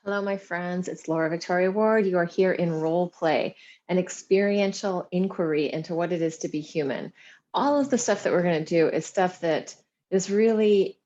Hello, my friends. It's Laura Victoria Ward. You are here in Role Play, an experiential inquiry into what it is to be human. All of the stuff that we're going to do is stuff that is really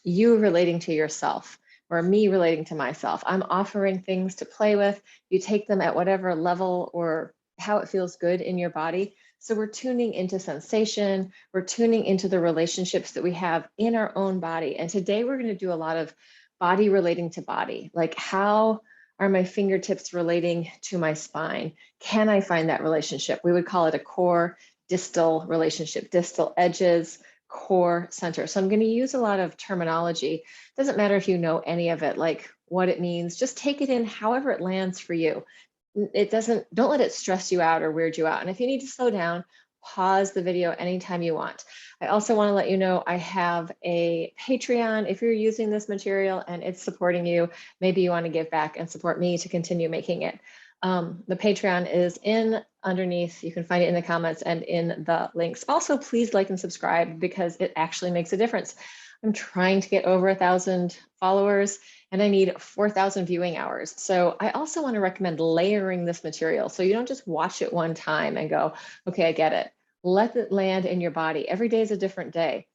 you relating to yourself or me relating to myself. I'm offering things to play with. You take them at whatever level or how it feels good in your body. So we're tuning into sensation. We're tuning into the relationships that we have in our own body. And today we're going to do a lot of body relating to body, like how are my fingertips relating to my spine? Can I find that relationship? We would call it a core distal relationship, distal edges, core center. So I'm going to use a lot of terminology. Doesn't matter if you know any of it, like what it means, just take it in however it lands for you. Don't let it stress you out or weird you out. And if you need to slow down, pause the video anytime you want. I also want to let you know I have a Patreon. If you're using this material and it's supporting you, maybe you want to give back and support me to continue making it. The Patreon is in underneath. You can find it in the comments and in the links. Also, please like and subscribe because it actually makes a difference. I'm trying to get over 1,000 followers and I need 4,000 viewing hours. So I also want to recommend layering this material so you don't just watch it one time and go, okay, I get it. Let it land in your body. Every day is a different day.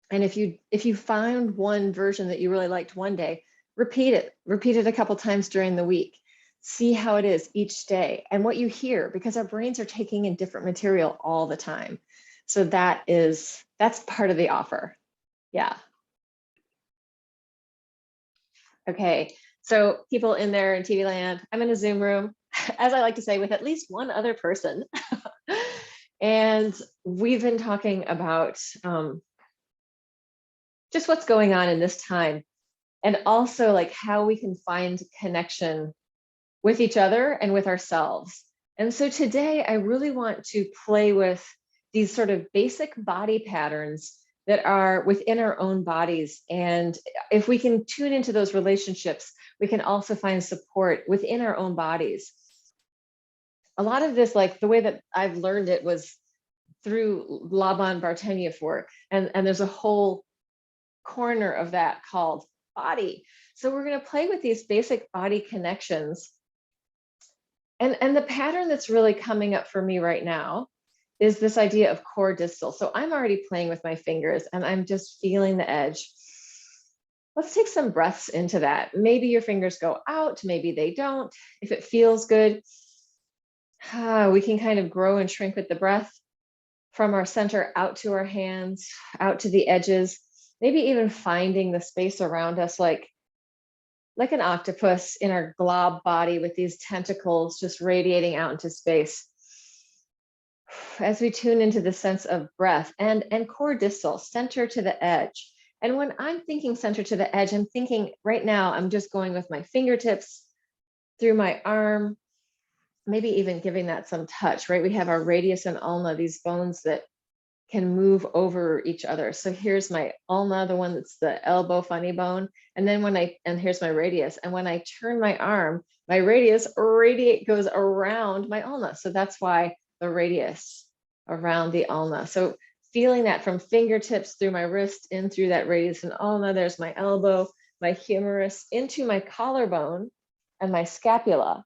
And if you find one version that you really liked one day, repeat it a couple times during the week. See how it is each day and what you hear, because our brains are taking in different material all the time. So that's part of the offer. Yeah. Okay, so people in there in TV land, I'm in a Zoom room, as I like to say, with at least one other person. And we've been talking about just what's going on in this time, and also like how we can find connection with each other and with ourselves. And so today I really want to play with these sort of basic body patterns that are within our own bodies. And if we can tune into those relationships, we can also find support within our own bodies. A lot of this, like the way that I've learned it was through Laban Bartenieff work. And there's a whole corner of that called body. So we're going to play with these basic body connections. And the pattern that's really coming up for me right now is this idea of core distal. So I'm already playing with my fingers and I'm just feeling the edge. Let's take some breaths into that. Maybe your fingers go out, maybe they don't. If it feels good, we can kind of grow and shrink with the breath from our center out to our hands, out to the edges, maybe even finding the space around us like an octopus in our glob body with these tentacles just radiating out into space. As we tune into the sense of breath and core distal, center to the edge. And when I'm thinking center to the edge, I'm thinking right now, I'm just going with my fingertips through my arm, maybe even giving that some touch, right? We have our radius and ulna, these bones that can move over each other. So here's my ulna, the one that's the elbow funny bone. And then here's my radius. And when I turn my arm, my radius goes around my ulna. So that's why the radius around the ulna. So feeling that from fingertips through my wrist, in through that radius and ulna, there's my elbow, my humerus, into my collarbone and my scapula.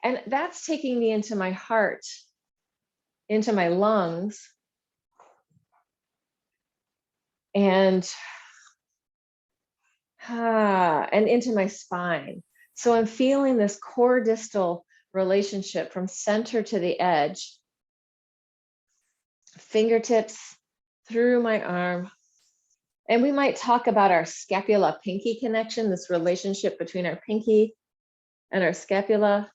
And that's taking me into my heart, into my lungs, and into my spine. So I'm feeling this core distal relationship from center to the edge, fingertips through my arm. And we might talk about our scapula pinky connection, this relationship between our pinky and our scapula,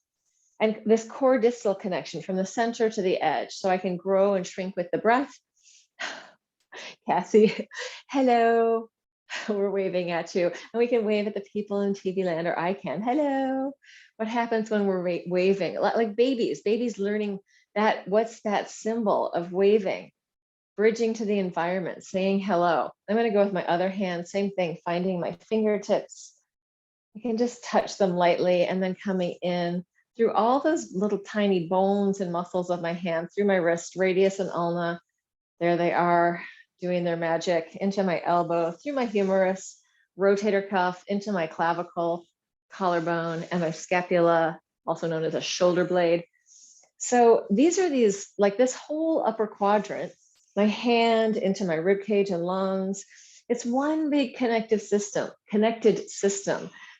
and this core distal connection from the center to the edge. So I can grow and shrink with the breath. Cassie, hello. We're waving at you. And we can wave at the people in TV land, or I can. Hello. What happens when we're waving? Like babies learning that, what's that symbol of waving? Bridging to the environment, saying hello. I'm going to go with my other hand, same thing, finding my fingertips. I can just touch them lightly and then coming in through all those little tiny bones and muscles of my hand, through my wrist, radius and ulna. There they are, doing their magic, into my elbow, through my humerus, rotator cuff into my clavicle, collarbone, and my scapula, also known as a shoulder blade. So these are like this whole upper quadrant, my hand into my rib cage and lungs. It's one big connected system.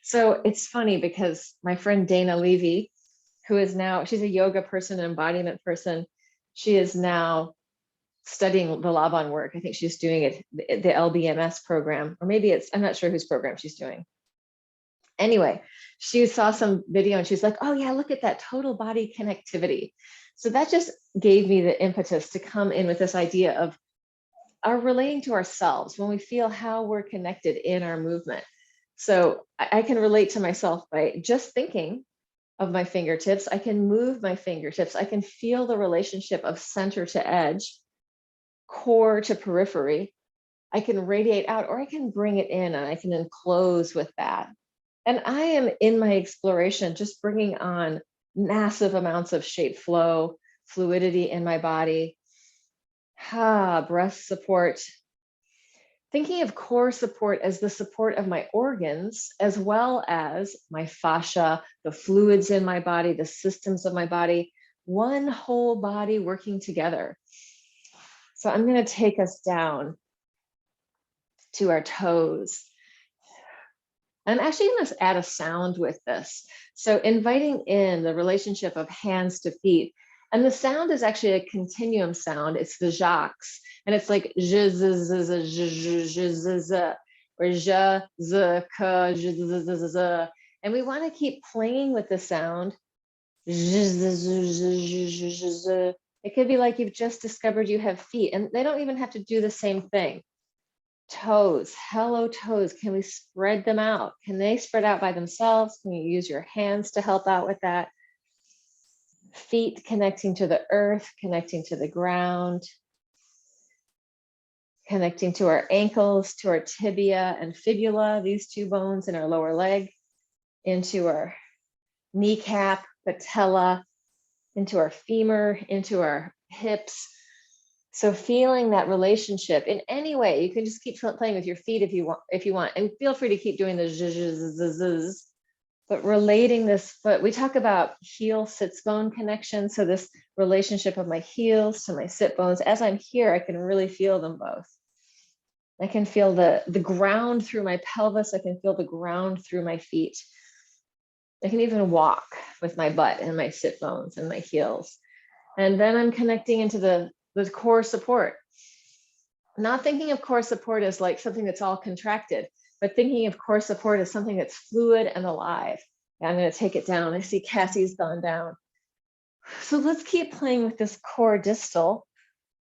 So it's funny because my friend Dana Levy, who is now, she's a yoga person, an embodiment person. She is now studying the Laban work. I think she's doing it, the LBMS program, or maybe I'm not sure whose program she's doing. Anyway, she saw some video and she's like, oh yeah, look at that total body connectivity. So that just gave me the impetus to come in with this idea of our relating to ourselves when we feel how we're connected in our movement. So I can relate to myself by just thinking of my fingertips. I can move my fingertips. I can feel the relationship of center to edge, core to periphery. I can radiate out, or I can bring it in and I can enclose with that. And I am in my exploration, just bringing on massive amounts of shape flow, fluidity in my body. Breath support. Thinking of core support as the support of my organs, as well as my fascia, the fluids in my body, the systems of my body, one whole body working together. So I'm going to take us down to our toes. I'm actually going to add a sound with this. So inviting in the relationship of hands to feet. And the sound is actually a continuum sound. It's the jacques. And it's like je, z, z, z, z, z, z, z, z, or je, z, k, z, z, z, z, z. And we want to keep playing with the sound. It could be like you've just discovered you have feet, and they don't even have to do the same thing. Toes, hello toes, can we spread them out? Can they spread out by themselves? Can you use your hands to help out with that? Feet connecting to the earth, connecting to the ground, connecting to our ankles, to our tibia and fibula, these two bones in our lower leg, into our kneecap, patella, into our femur, into our hips. So feeling that relationship in any way. You can just keep playing with your feet if you want, and feel free to keep doing the zzzz, but relating this foot. We talk about heel sits bone connection. So this relationship of my heels to my sit bones. As I'm here, I can really feel them both. I can feel the ground through my pelvis. I can feel the ground through my feet. I can even walk with my butt and my sit bones and my heels. And then I'm connecting into the core support. Not thinking of core support as like something that's all contracted, but thinking of core support as something that's fluid and alive. And I'm going to take it down. I see Cassie's gone down. So let's keep playing with this core distal.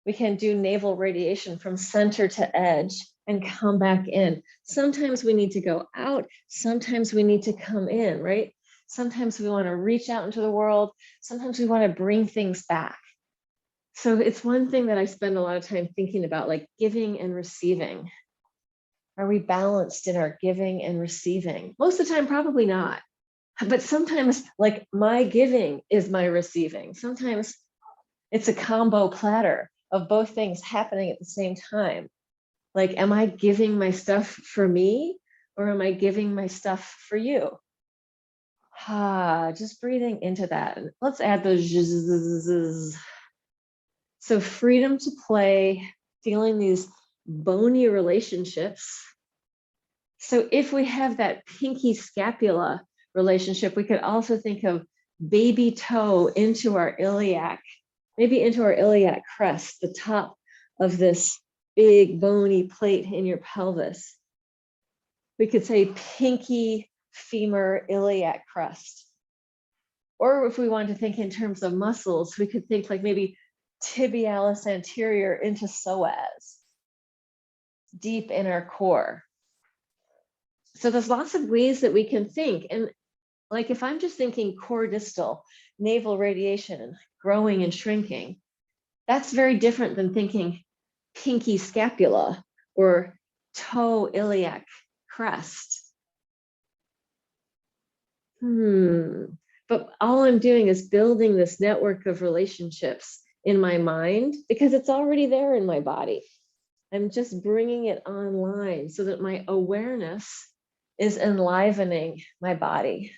We can do navel radiation from center to edge and come back in. Sometimes we need to go out. Sometimes we need to come in, right? Sometimes we want to reach out into the world. Sometimes we want to bring things back. So it's one thing that I spend a lot of time thinking about, like giving and receiving. Are we balanced in our giving and receiving? Most of the time, probably not. But sometimes, like, my giving is my receiving. Sometimes it's a combo platter of both things happening at the same time. Like, am I giving my stuff for me, or am I giving my stuff for you? Just breathing into that. And let's add those zzzz. So freedom to play, feeling these bony relationships. So if we have that pinky scapula relationship, we could also think of baby toe into our iliac, maybe into our iliac crest, the top of this big bony plate in your pelvis. We could say pinky femur iliac crest. Or if we wanted to think in terms of muscles, we could think like maybe tibialis anterior into psoas, deep in our core. So there's lots of ways that we can think. And like if I'm just thinking core distal, navel radiation, growing and shrinking, that's very different than thinking pinky scapula or toe iliac crest. But all I'm doing is building this network of relationships in my mind because it's already there in my body. I'm just bringing it online so that my awareness is enlivening my body.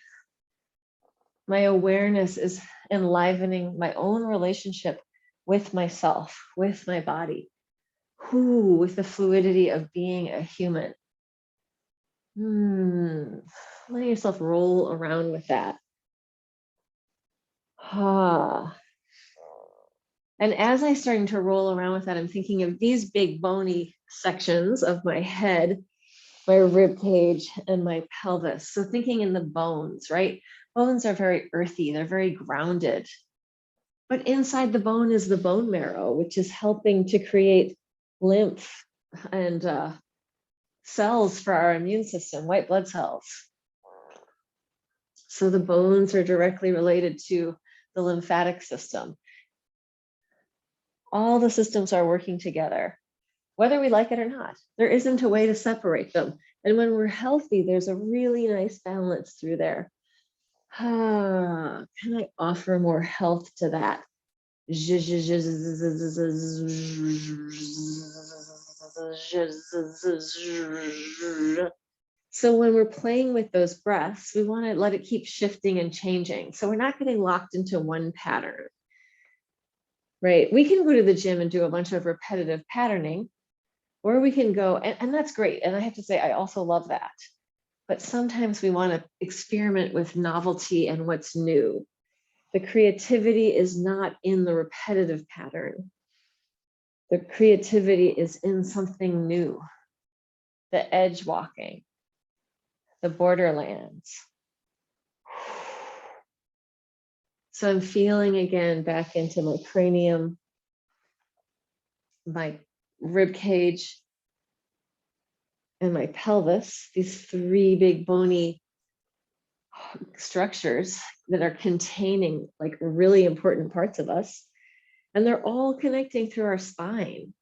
My awareness is enlivening my own relationship with myself, with my body, with the fluidity of being a human. Letting yourself roll around with that. And as I'm starting to roll around with that, I'm thinking of these big bony sections of my head, my rib cage, and my pelvis. So thinking in the bones, right? Bones are very earthy, they're very grounded. But inside the bone is the bone marrow, which is helping to create lymph and cells for our immune system, white blood cells. So the bones are directly related to the lymphatic system. All the systems are working together, whether we like it or not. There isn't a way to separate them. And when we're healthy, there's a really nice balance through there. Can I offer more health to that? So when we're playing with those breaths, we want to let it keep shifting and changing. So we're not getting locked into one pattern, right? We can go to the gym and do a bunch of repetitive patterning, or we can go, and that's great. And I have to say, I also love that. But sometimes we want to experiment with novelty and what's new. The creativity is not in the repetitive pattern. The creativity is in something new, the edge walking, the borderlands. So I'm feeling again back into my cranium, my rib cage, and my pelvis, these three big bony structures that are containing like really important parts of us. And they're all connecting through our spine.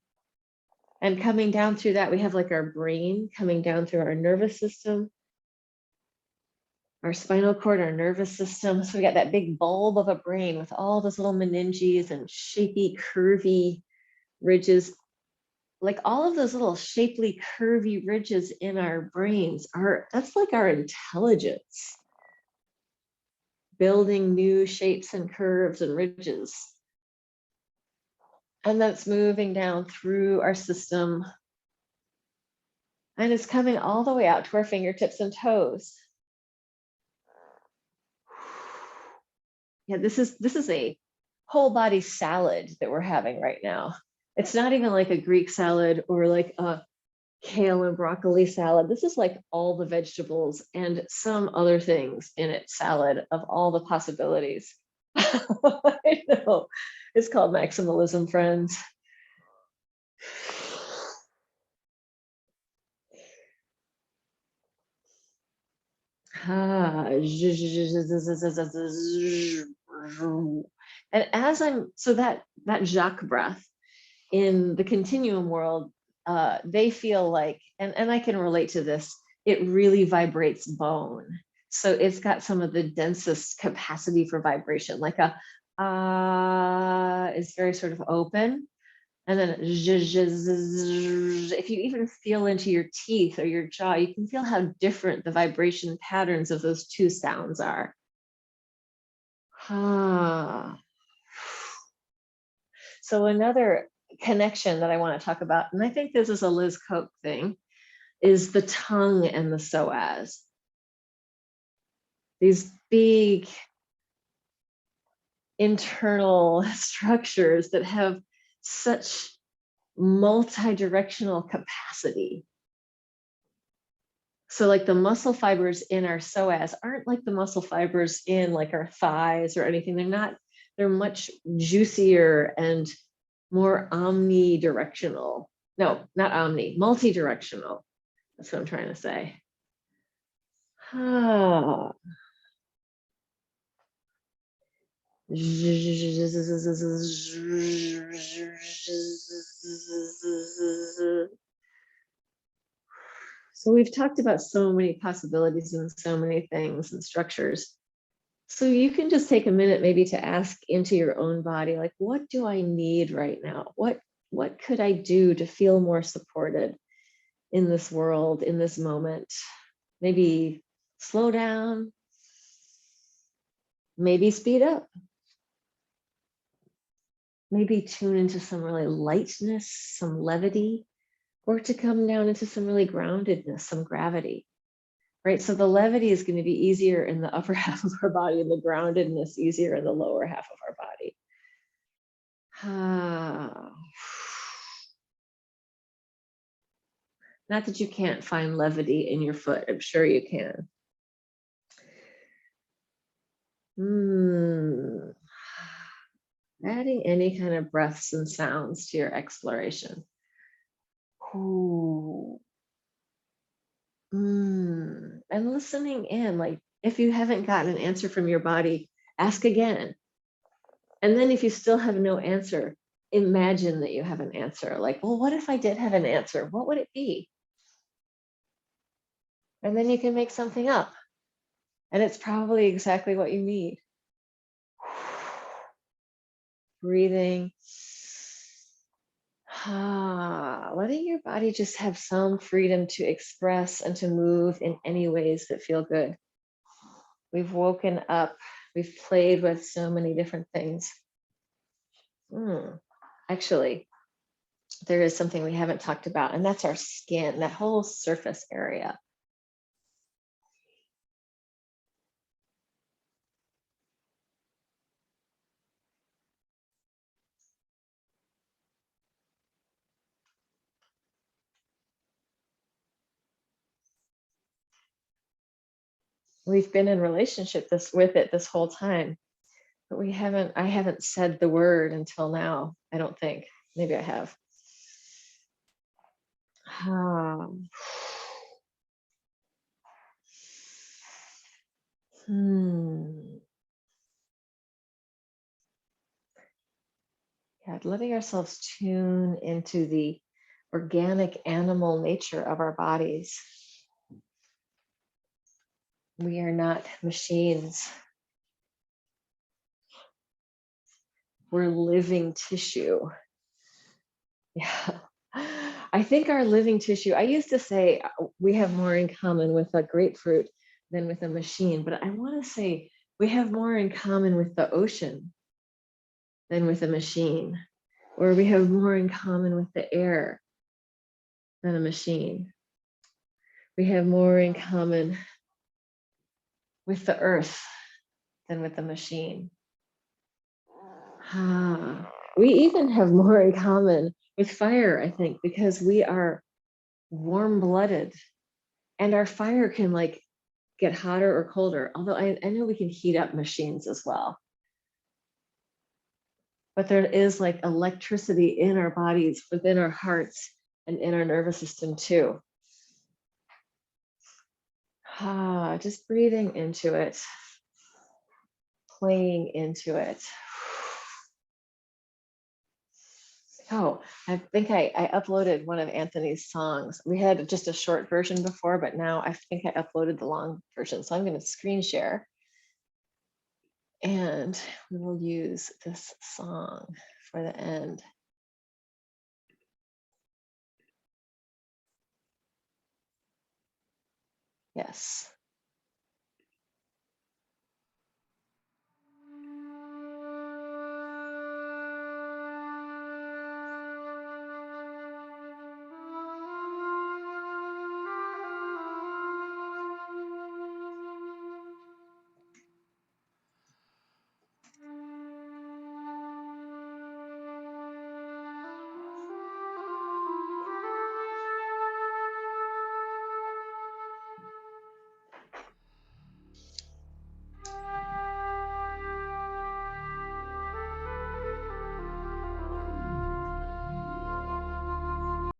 And coming down through that, we have like our brain coming down through our nervous system, our spinal cord, our nervous system. So we got that big bulb of a brain with all those little meninges and shapy, curvy ridges. Like all of those little shapely, curvy ridges in our brains that's like our intelligence, building new shapes and curves and ridges. And that's moving down through our system. And it's coming all the way out to our fingertips and toes. Yeah, this is a whole body salad that we're having right now. It's not even like a Greek salad or like a kale and broccoli salad. This is like all the vegetables and some other things in it salad of all the possibilities. I know. It's called maximalism, friends. And as so that Jacques breath in the continuum world, they feel like, and I can relate to this, it really vibrates bone. So it's got some of the densest capacity for vibration, like is very sort of open. And then if you even feel into your teeth or your jaw, you can feel how different the vibration patterns of those two sounds are. So another connection that I want to talk about, and I think this is a Liz Koch thing, is the tongue and the psoas. These big internal structures that have such multi-directional capacity. So like the muscle fibers in our psoas aren't like the muscle fibers in like our thighs or anything. They're much juicier and more omnidirectional. No, not omni, multi-directional. That's what I'm trying to say. So we've talked about so many possibilities and so many things and structures. So you can just take a minute maybe to ask into your own body, like, what do I need right now? What what could I do to feel more supported in this world, in this moment? Maybe slow down, maybe speed up, maybe tune into some really lightness, some levity, or to come down into some really groundedness, some gravity, right? So the levity is going to be easier in the upper half of our body and the groundedness easier in the lower half of our body. Not that you can't find levity in your foot. I'm sure you can. Adding any kind of breaths and sounds to your exploration. And listening in, like if you haven't gotten an answer from your body, ask again. And then if you still have no answer, imagine that you have an answer. Like, well, what if I did have an answer? What would it be? And then you can make something up. And it's probably exactly what you need. Breathing. Letting your body just have some freedom to express and to move in any ways that feel good. We've woken up, we've played with so many different things. Actually, there is something we haven't talked about, and that's our skin, that whole surface area. We've been in relationship with it this whole time, but I haven't said the word until now, I don't think. Maybe I have. Yeah, letting ourselves tune into the organic animal nature of our bodies. We are not machines. We're living tissue. Yeah. I think our living tissue, I used to say we have more in common with a grapefruit than with a machine, but I want to say we have more in common with the ocean than with a machine, or we have more in common with the air than a machine. We have more in common with the earth than with the machine. We even have more in common with fire, I think, because we are warm-blooded and our fire can like get hotter or colder. Although I know we can heat up machines as well. But there is like electricity in our bodies, within our hearts, and in our nervous system too. Just breathing into it, playing into it. Oh, I think I uploaded one of Anthony's songs. We had just a short version before, but now I think I uploaded the long version. So I'm going to screen share. And we will use this song for the end. Yes.